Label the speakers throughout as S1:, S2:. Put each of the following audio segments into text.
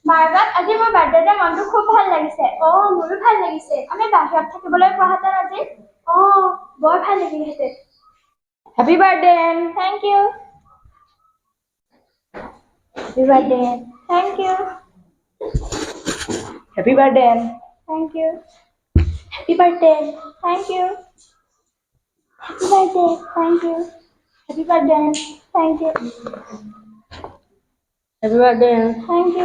S1: মাৰ্গাত আজি মোৰ বাৰ্থডেতে মনটো খুব ভাল লাগিছে। মোৰো ভাল লাগিছে। আমি বাহিৰত থাকিবলৈ পোৱাহেঁতেন আজি। বৰ ভাল লাগিলহেঁতেন।
S2: Happy birthday N.
S1: Thank you.
S2: Happy birthday N.
S1: Thank you.
S2: Happy birthday N.
S1: Thank you.
S2: Happy birthday N.
S1: Thank you.
S2: Happy birthday.
S1: Thank you.
S2: Happy birthday N.
S1: Thank you.
S2: Happy birthday N.
S1: Thank you.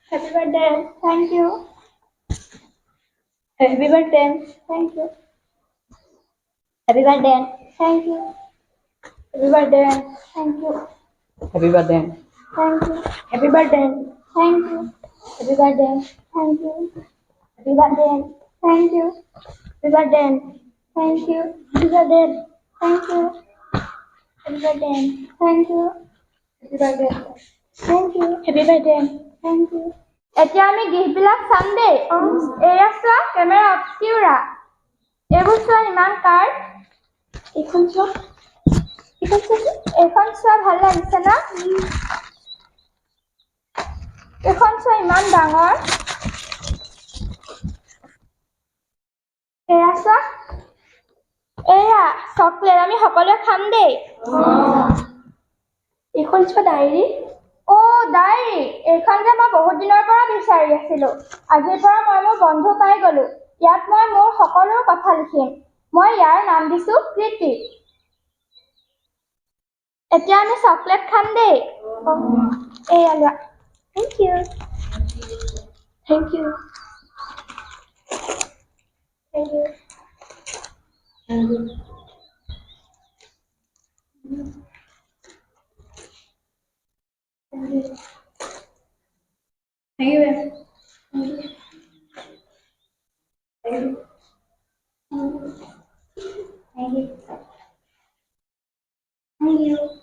S2: Happy birthday N.
S1: Thank you.
S2: Happy birthday N.
S1: Thank you.
S2: Happy birthday N.
S1: Thank you.
S2: Happy birthday N.
S1: Thank you.
S2: Happy birthday N.
S1: Thank you.
S2: Happy birthday N.
S1: Thank you.
S2: Happy birthday N.
S1: Thank you.
S2: Happy birthday N.
S1: Thank you.
S2: Happy birthday N.
S1: Thank you.
S2: Happy birthday N.
S1: Thank you.
S2: Happy birthday N.
S1: Thank you.
S2: Happy birthday N.
S1: Thank you.
S2: Happy birthday N.
S1: Thank you. এতিয়া আমি গিফ্টবিলাক চাম দেই। এয়া চোৱা camera অবস্কিউৰা। এইবোৰ চোৱা ইমান card.
S2: এইখন চোৱা।
S1: এইখন চোৱা ভাল লাগিছে না? এইখন চোৱা ইমান ডাঙৰ। এয়া চোৱা। এয়া চকলেট আমি সকলোৱে খাম দেই।
S2: এইখন চোৱা ডায়েৰী।
S1: ডায়েৰী। এইখন যে মই বহুত দিনৰ পৰা বিচাৰি আছিলো। আজিৰ পৰা মই মোৰ বন্ধু পাই গলো। ইয়াত মই মোৰ সকলো কথা লিখিম। মই ইয়াৰ নাম দিছো কৃতি। এতিয়া আমি চকলেট খাম দেই। এয়া লোৱা। Thank you.
S2: Thank you.
S1: Thank you.
S2: Thank you.
S1: Thank you. Thank you.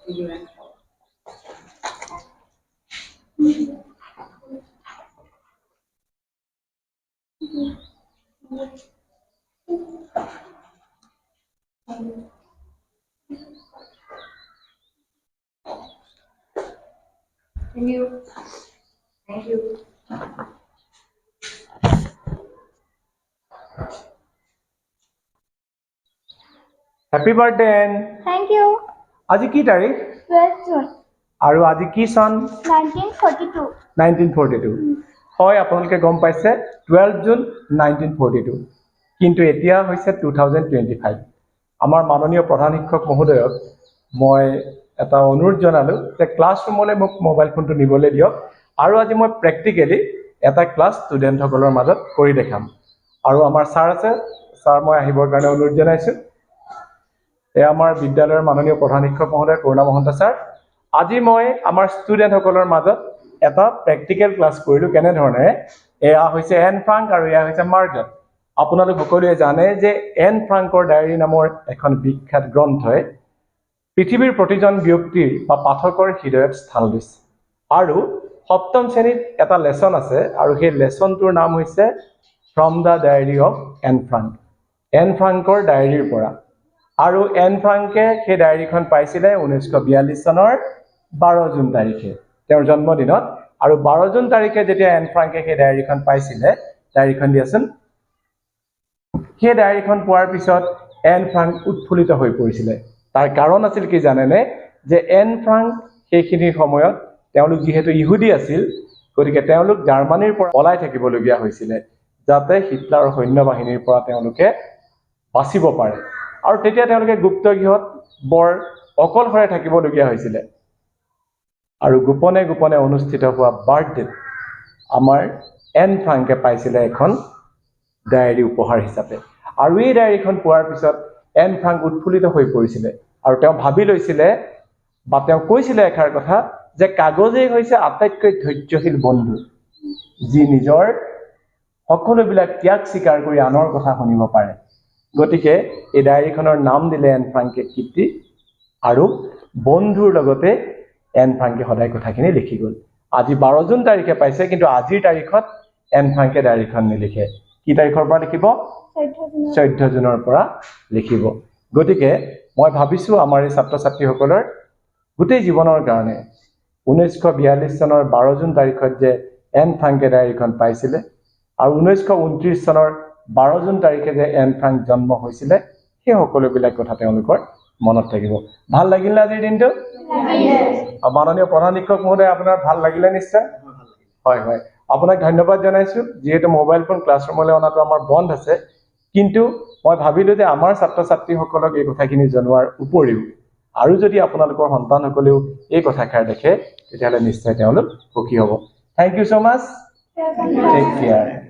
S2: Thank you. Thank you.
S3: Happy birthday N.
S1: Thank you.
S3: আজি কি তাৰিখ
S1: 12th June,
S3: আৰু আজি কি চন
S1: 1942.
S3: 1942 হয় আপোনালোকে গম পাইছে 12 জুন 1942 কিন্তু এতিয়া হৈছে 2025 আমাৰ মাননীয় প্ৰধান শিক্ষক মহোদয়ক মই এটা অনুৰোধ জনালো যে ক্লাছৰুমলৈ মোক মোবাইল ফোনটো নিবলৈ দিয়ক আৰু আজি মই প্ৰেক্টিকেলি এটা ক্লাছ ষ্টুডেণ্টসকলৰ মাজত কৰি দেখাম আৰু আমাৰ ছাৰ আছে ছাৰ মই আহিবৰ কাৰণে অনুৰোধ জনাইছো এয়া আমাৰ বিদ্যালয়ৰ মাননীয় প্ৰধান শিক্ষক মহোদয় কৰুণা মহন্ত ছাৰ আজি মই আমাৰ ষ্টুডেণ্টসকলৰ মাজত এটা প্ৰেক্টিকেল ক্লাছ কৰিলো কেনে ধৰণে এয়া হৈছে এন ফ্ৰাংক আৰু এয়া হৈছে মাৰ্গাৰেট আপোনালোক সকলোৱে জানে যে এন ফ্ৰাংকৰ ডায়েৰী নামৰ এখন বিখ্যাত গ্ৰন্থই পৃথিৱীৰ প্ৰতিজন ব্যক্তিৰ বা পাঠকৰ হৃদয়ত স্থান লৈছে আৰু সপ্তম শ্ৰেণীত এটা লেসন আছে আৰু সেই লেসনটোৰ নাম হৈছে from the diary of Anne ফ্ৰাংকৰ ডায়েৰীৰ পৰা আৰু এন ফ্ৰাংকে সেই ডায়েৰীখন পাইছিলে 1942 চনৰ 12 জুন তাৰিখে তেওঁৰ জন্মদিনত আৰু 12 জুন তাৰিখে যেতিয়া এন ফ্ৰাংকে সেই ডায়েৰীখন পাইছিলে ডায়েৰীখন দিয়াচোন সেই ডায়েৰীখন পোৱাৰ পিছত এন ফ্ৰাংক উৎফুল্লিত হৈ পৰিছিলে তাৰ কাৰণ আছিল কি জানেনে যে এন ফ্ৰাংক সেইখিনি সময়ত তেওঁলোক যেহেতু ইহুদি আছিল গতিকে তেওঁলোক জাৰ্মানীৰ পৰা পলাই থাকিবলগীয়া হৈছিল যাতে হিটলাৰৰ সৈন্যবাহিনীৰ পৰা তেওঁলোকে বাচিব পাৰে আৰু তেতিয়া তেওঁলোকে গুপ্ত গৃহত বৰ অকলশৰে থাকিবলগীয়া হৈছিল আৰু গোপনে গোপনে অনুষ্ঠিত হোৱা বাৰ্থডে আমাৰ এন ফ্ৰাংকে পাইছিলে এখন ডায়েৰী উপহাৰ হিচাপে আৰু এই ডায়েৰীখন পোৱাৰ পিছত এন ফ্ৰাংক উৎফুল্লিত হৈ পৰিছিল আৰু তেওঁ ভাবি লৈছিলে বা তেওঁ কৈছিলে এষাৰ কথা যে কাগজেই হৈছে আটাইতকৈ ধৈৰ্যশীল বন্ধু যি নিজৰ সকলোবিলাক ত্যাগ স্বীকাৰ কৰি আনৰ কথা শুনিব পাৰে গতিকে এই ডায়েৰীখনৰ নাম দিলে এন ফ্ৰাংকে কীৰ্তি আৰু বন্ধুৰ লগতে এন ফ্ৰাংকে সদায় কথাখিনি লিখি গল আজি 12 জুন তাৰিখে পাইছে কিন্তু আজিৰ তাৰিখত এন ফ্ৰাংকে ডায়েৰীখন নিলিখে কি তাৰিখৰ পৰা লিখিব 14 জুনৰ পৰা লিখিব গতিকে মই ভাবিছো আমাৰ এই ছাত্ৰ ছাত্ৰীসকলৰ গোটেই জীৱনৰ কাৰণে 1942 চনৰ 12 জুন তাৰিখত যে এন ফ্ৰাংকে ডায়েৰীখন পাইছিলে আৰু 1929 চনৰ 12 জুন তাৰিখে যে এন ফ্ৰাংক জন্ম হৈছিলে সেই সকলোবিলাক কথা তেওঁলোকৰ মনত থাকিব ভাল লাগিল আজিৰ দিনটো মাননীয় প্ৰধান শিক্ষক মহোদয় আপোনাৰ ভাল লাগিলে নিশ্চয় হয় হয় আপোনাক ধন্যবাদ জনাইছো যেহেতু মোবাইল ফোন ক্লাছৰুমলৈ অনাটো আমাৰ বন্ধ আছে কিন্তু মই ভাবিলো যে আমাৰ ছাত্ৰ ছাত্ৰীসকলক এই কথাখিনি জনোৱাৰ উপৰিও আৰু যদি আপোনালোকৰ সন্তানসকলেও এই কথাষাৰ দেখে তেতিয়াহ'লে নিশ্চয় তেওঁলোক সুখী হ'ব থ্যাংক ইউ সো মাচ টেক কেয়াৰ